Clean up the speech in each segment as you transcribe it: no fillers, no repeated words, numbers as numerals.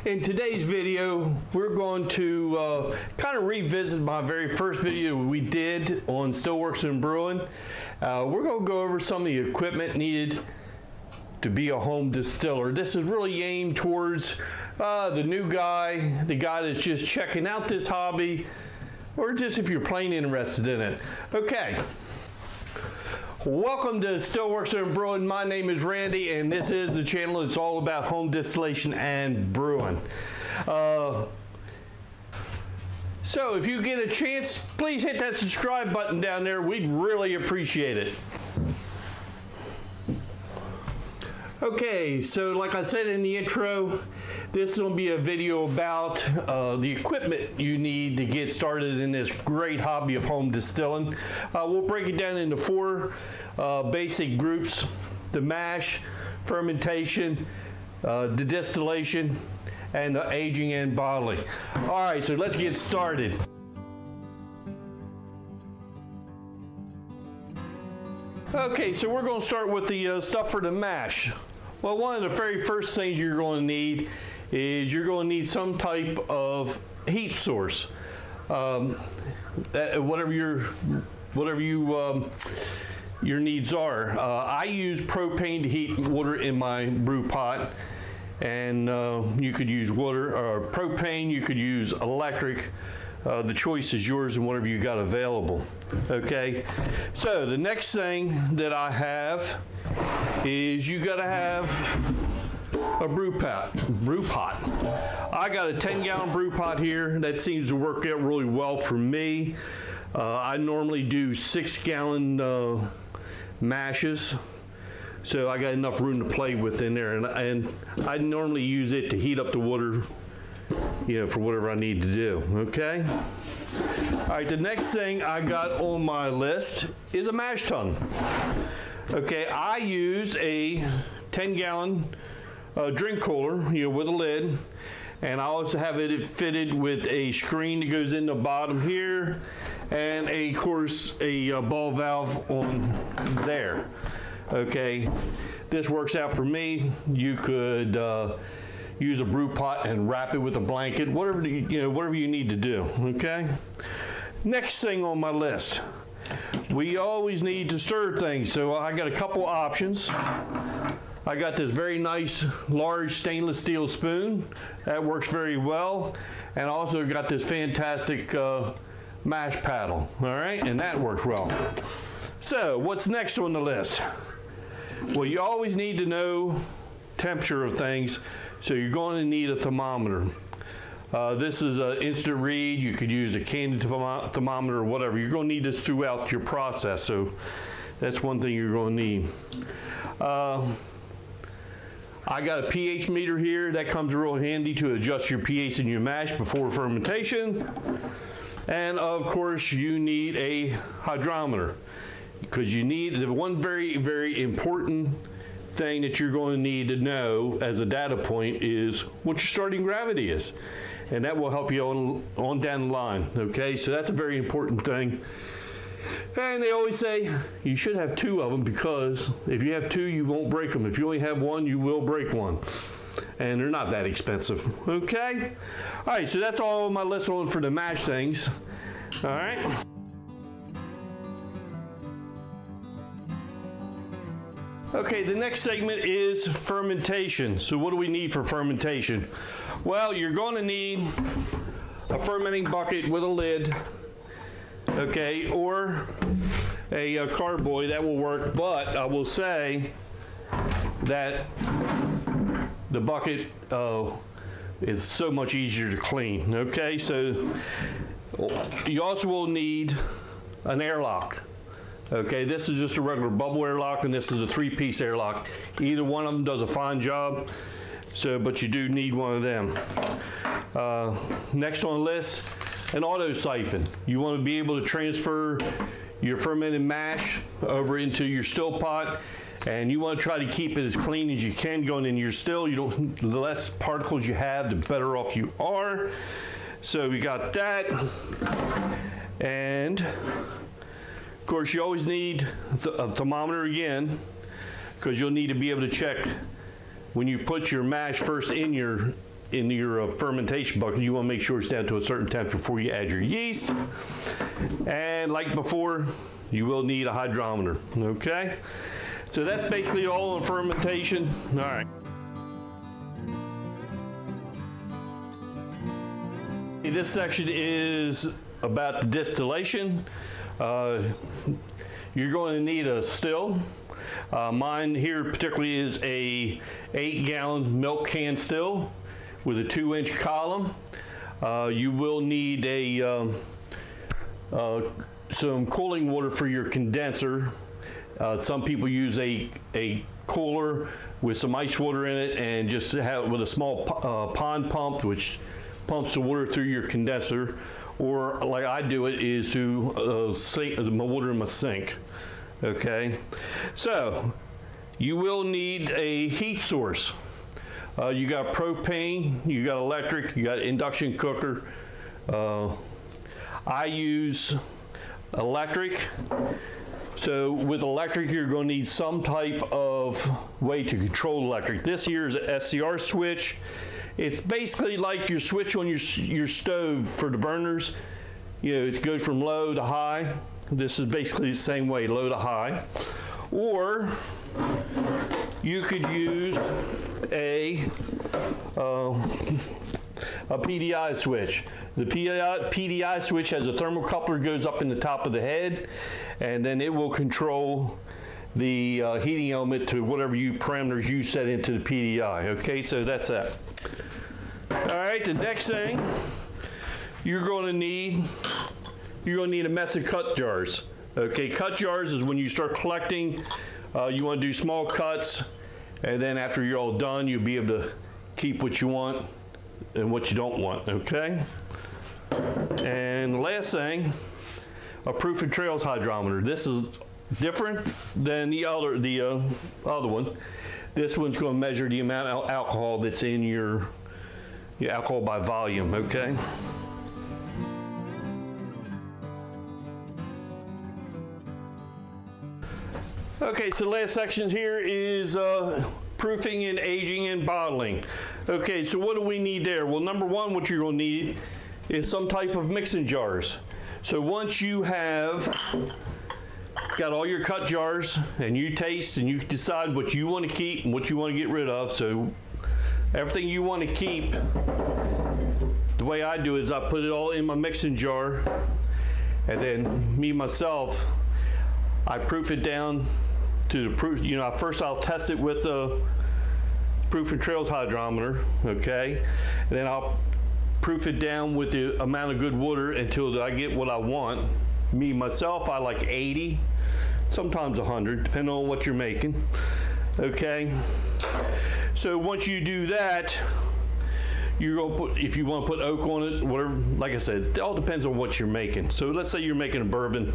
In today's video, we're going to kind of revisit my very first video we did on Stillworks and Brewing. We're going to go over some of the equipment needed to be a home distiller. This is really aimed towards the new guy, the guy that's just checking out this hobby, or just if you're plain interested in it. Okay. Welcome to Stillworks and Brewing. My name is Randy, and this is the channel that's all about home distillation and brewing. So if you get a chance, please hit that subscribe button down there. We'd really appreciate it. Okay, so like I said in the intro, this is going to be a video about the equipment you need to get started in this great hobby of home distilling. We'll break it down into four basic groups: the mash, fermentation, the distillation, and the aging and bottling. All right, so let's get started. Okay, so we're going to start with the stuff for the mash. Well, one of the very first things you're going to need is you're going to need some type of heat source. Whatever your needs are. I use propane to heat water in my brew pot, and you could use water or propane. You could use electric. The choice is yours and whatever you got available. Okay, so the next thing that I have is you got to have a brew pot. I got a 10-gallon brew pot here. That seems to work out really well for me. I normally do 6-gallon mashes, so I got enough room to play with in there, and I normally use it to heat up the water, you know, for whatever I need to do. Okay. All right, the next thing I got on my list is a mash tun. Okay, I use a 10-gallon drink cooler, you know, with a lid, and I also have it fitted with a screen that goes in the bottom here, and of course a ball valve on there. Okay, this works out for me. You could use a brew pot and wrap it with a blanket, whatever you need to do. Okay. Next thing on my list, we always need to stir things, so I got a couple options. I got this very nice large stainless steel spoon that works very well, and also got this fantastic mash paddle. All right, and that works well. So what's next on the list? Well, you always need to know temperature of things, so you're going to need a thermometer. This is an instant read. You could use a candle thermometer or whatever. You're going to need this throughout your process, so that's one thing you're going to need. I got a pH meter here. That comes real handy to adjust your pH in your mash before fermentation. And of course, you need a hydrometer, because you need the one very, very important thing that you're going to need to know as a data point is what your starting gravity is, and that will help you on down the line. Okay, so that's a very important thing. And they always say you should have two of them, because if you have two, you won't break them. If you only have one, you will break one, and they're not that expensive. Okay, all right, so that's all on my list on for the mash things. All right. Okay, the next segment is fermentation. So what do we need for fermentation? Well, you're going to need a fermenting bucket with a lid, okay, or a carboy. That will work, but I will say that the bucket is so much easier to clean. Okay, so you also will need an airlock. Okay, this is just a regular bubble airlock, and this is a 3-piece airlock. Either one of them does a fine job, but you do need one of them. Next on the list, an auto siphon. You want to be able to transfer your fermented mash over into your still pot, and you want to try to keep it as clean as you can going in your still. The less particles you have, the better off you are. So we got that, and of course, you always need a thermometer again, because you'll need to be able to check when you put your mash first in your in your fermentation bucket, you want to make sure it's down to a certain temperature before you add your yeast. And like before, you will need a hydrometer, okay? So that's basically all on fermentation. All right. This section is about the distillation. You're going to need a still. Mine here particularly is a 8-gallon milk can still with a 2-inch column. You will need some cooling water for your condenser. Some people use a cooler with some ice water in it and just have it with a small pond pump, which pumps the water through your condenser. Or like I do it is to sink my water in my sink. Okay, so you will need a heat source. You got propane, you got electric, you got induction cooker. I use electric. So with electric, you're going to need some type of way to control electric. This here is an SCR switch. It's basically like your switch on your stove for the burners. You know, it goes from low to high. This is basically the same way, low to high. Or you could use a PDI switch. The PDI switch has a thermocoupler that goes up in the top of the head, and then it will control the heating element to whatever parameters you set into the PDI. Okay, so that's that. All right, the next thing you're going to need a mess of cut jars. Okay, cut jars is when you start collecting. You want to do small cuts, and then after you're all done, you'll be able to keep what you want and what you don't want. Okay. And the last thing, a Proof and Trails hydrometer. This is different than the other one. This one's going to measure the amount of alcohol that's in your alcohol by volume, okay? Okay, so the last section here is proofing and aging and bottling. Okay, so what do we need there? Well, number one, what you're going to need is some type of mixing jars. So once you have got all your cut jars and you taste and you decide what you want to keep and what you want to get rid of, so everything you want to keep, the way I do it is I put it all in my mixing jar, and then myself, I proof it down to the proof. You know, first I'll test it with the Proof and Trails hydrometer, okay? And then I'll proof it down with the amount of good water until I get what I want. Myself, I like 80, sometimes 100, depending on what you're making, okay? So once you do that, you're going to put, if you want to put oak on it, whatever, like I said, it all depends on what you're making. So let's say you're making a bourbon,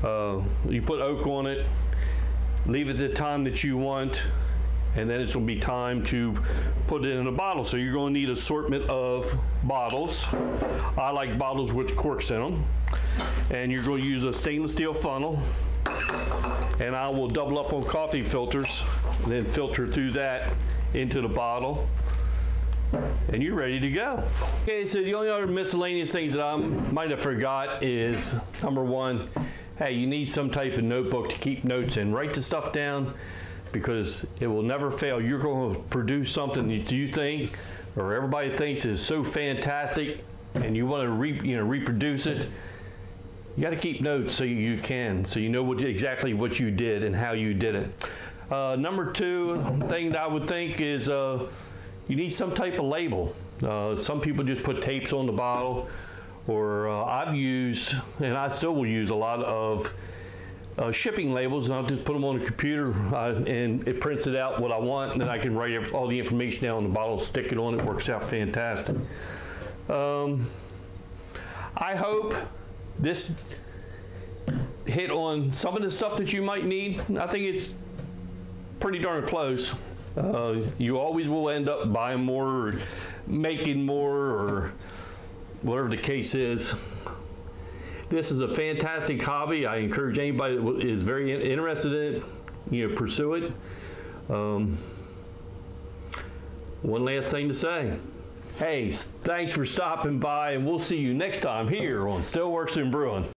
you put oak on it, leave it the time that you want, and then it's going to be time to put it in a bottle. So you're going to need an assortment of bottles. I like bottles with corks in them. And you're going to use a stainless steel funnel. And I will double up on coffee filters and then filter through that into the bottle. And you're ready to go. Okay, so the only other miscellaneous things that I might have forgot is, number one, hey, you need some type of notebook to keep notes in. Write the stuff down, because it will never fail. You're going to produce something that you think or everybody thinks is so fantastic, and you want to reproduce it. You got to keep notes so you can, so you know exactly what you did and how you did it. Number two thing that I would think is you need some type of label. Some people just put tapes on the bottle, or I've used, and I still will use, a lot of shipping labels, and I'll just put them on the computer and it prints it out what I want, and then I can write all the information down on the bottle, stick it on, it works out fantastic. I hope this hit on some of the stuff that you might need. I think it's pretty darn close. You always will end up buying more or making more or whatever the case is. This is a fantastic hobby. I encourage anybody that is very interested in it, pursue it. One last thing to say, Hey, thanks for stopping by, and we'll see you next time here on Still Works in Brewing.